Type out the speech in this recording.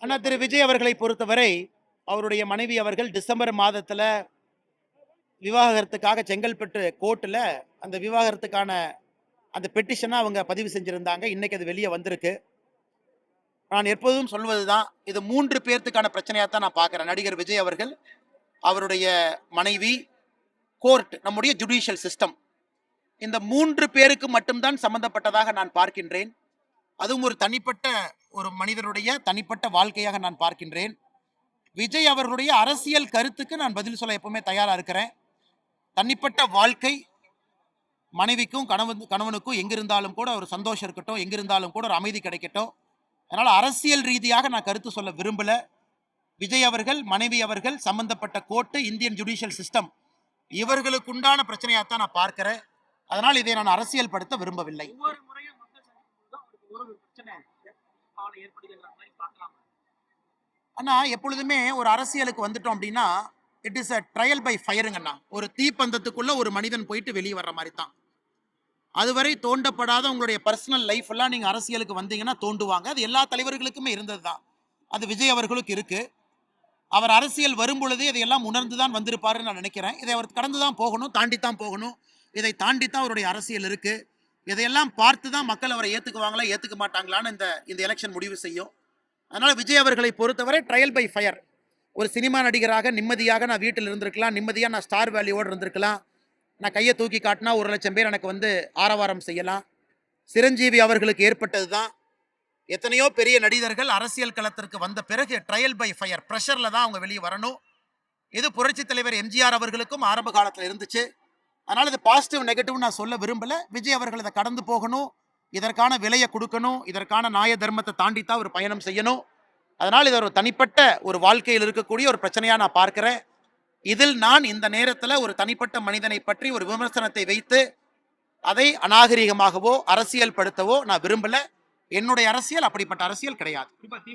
அண்ணா திரு விஜய் அவர்களை பொறுத்தவரை அவருடைய மனைவி அவர்கள் டிசம்பர் மாதத்துல விவாகரத்துக்காக செங்கல்பட்டு கோர்ட்டில் அந்த விவாகரத்துக்கான அந்த பெட்டிஷனை அவங்க பதிவு செஞ்சிருந்தாங்க. இன்னைக்கு அது வெளியே வந்திருக்கு. நான் எப்போதும் சொல்வதுதான், இது 3 பேர்த்துக்கான பிரச்சனையாக தான் நான் பார்க்குறேன். நடிகர் விஜய் அவர்கள், அவருடைய மனைவி, கோர்ட், நம்முடைய ஜுடிஷியல் சிஸ்டம், இந்த 3 பேருக்கு மட்டும்தான் சம்பந்தப்பட்டதாக நான் பார்க்கின்றேன். அதுவும் ஒரு தனிப்பட்ட ஒரு மனிதருடைய தனிப்பட்ட வாழ்க்கையாக நான் பார்க்கின்றேன். விஜய் அவர்களுடைய அரசியல் கருத்துக்கு நான் பதில் சொல்ல எப்பவுமே தயாரா இருக்கிறேன். தனிப்பட்ட வாழ்க்கை, மனைவிக்கும் கணவனுக்கும் எங்கிருந்தாலும் கூட ஒரு சந்தோஷம் இருக்கட்டும், எங்கிருந்தாலும் கூட ஒரு அமைதி கிடைக்கட்டும். அதனால அரசியல் ரீதியாக நான் கருத்து சொல்ல விரும்பல. விஜய் அவர்கள், மனைவி அவர்கள், சம்பந்தப்பட்ட கோர்ட்டு, இந்தியன் ஜுடிஷியல் சிஸ்டம், இவர்களுக்கு உண்டான பிரச்சனையாகத்தான் நான் பார்க்கிறேன். அதனால் இதை நான் அரசியல் படுத்த விரும்பவில்லை. ஆனா எப்பொழுதுமே ஒரு அரசியலுக்கு வந்துட்டோம் அப்படின்னா it is a trial by ஃபயருங்கண்ணா. ஒரு தீப்பந்தத்துக்குள்ள ஒரு மனிதன் போயிட்டு வெளியே வர்ற மாதிரி தான். அதுவரை தோண்டப்படாத உங்களுடைய பர்சனல் லைஃப் எல்லாம் நீங்க அரசியலுக்கு வந்தீங்கன்னா தோண்டுவாங்க. அது எல்லா தலைவர்களுக்குமே இருந்தது தான். அது விஜய் அவர்களுக்கு இருக்கு. அவர் அரசியல் வரும் பொழுதே இதையெல்லாம் உணர்ந்து தான் வந்திருப்பாருன்னு நான் நினைக்கிறேன். இதை அவர் கடந்து தான் போகணும், தாண்டி தான் போகணும். இதை தாண்டி தான் அவருடைய அரசியல் இருக்கு. இதையெல்லாம் பார்த்து தான் மக்கள் அவரை ஏற்றுக்குவாங்களா ஏற்றுக்க மாட்டாங்களான்னு இந்த எலெக்ஷன் முடிவு செய்யும். அதனால விஜய் அவர்களை பொறுத்தவரை ட்ரையல் பை ஃபயர். ஒரு சினிமா நடிகராக நிம்மதியாக நான் வீட்டில் இருந்திருக்கலாம், நிம்மதியாக நான் ஸ்டார் வேல்யூவோடு இருந்திருக்கலாம். நான் கையை தூக்கி காட்டினா 1,00,000 பேர் எனக்கு ஆரவாரம் செய்யலாம். சிரஞ்சீவி அவர்களுக்கு ஏற்பட்டது தான். எத்தனையோ பெரிய நடிகர்கள் அரசியல் களத்திற்கு வந்த பிறகு ட்ரையல் பை ஃபயர், ப்ரெஷரில் தான் அவங்க வெளியே வரணும். இது புரட்சி தலைவர் எம்ஜிஆர் அவர்களுக்கும் ஆரம்ப காலத்தில் இருந்துச்சு. அதனால் இது பாசிட்டிவ் நெகட்டிவ் நான் சொல்ல விரும்பலை. விஜய் அவர்கள் இதை கடந்து போகணும், இதற்கான விலையை கொடுக்கணும், இதற்கான நியாய தர்மத்தை தாண்டித்தான் ஒரு பயணம் செய்யணும். அதனால் இது ஒரு தனிப்பட்ட ஒரு வாழ்க்கையில் இருக்கக்கூடிய ஒரு பிரச்சனையாக நான் பார்க்கிறேன். இதில் நான் இந்த நேரத்தில் ஒரு தனிப்பட்ட மனிதனை பற்றி ஒரு விமர்சனத்தை வைத்து அதை அநாகரிகமாகவோ அரசியல் படுத்தவோ நான் விரும்பல. என்னுடைய அரசியல் அப்படிப்பட்ட அரசியல் கிடையாது.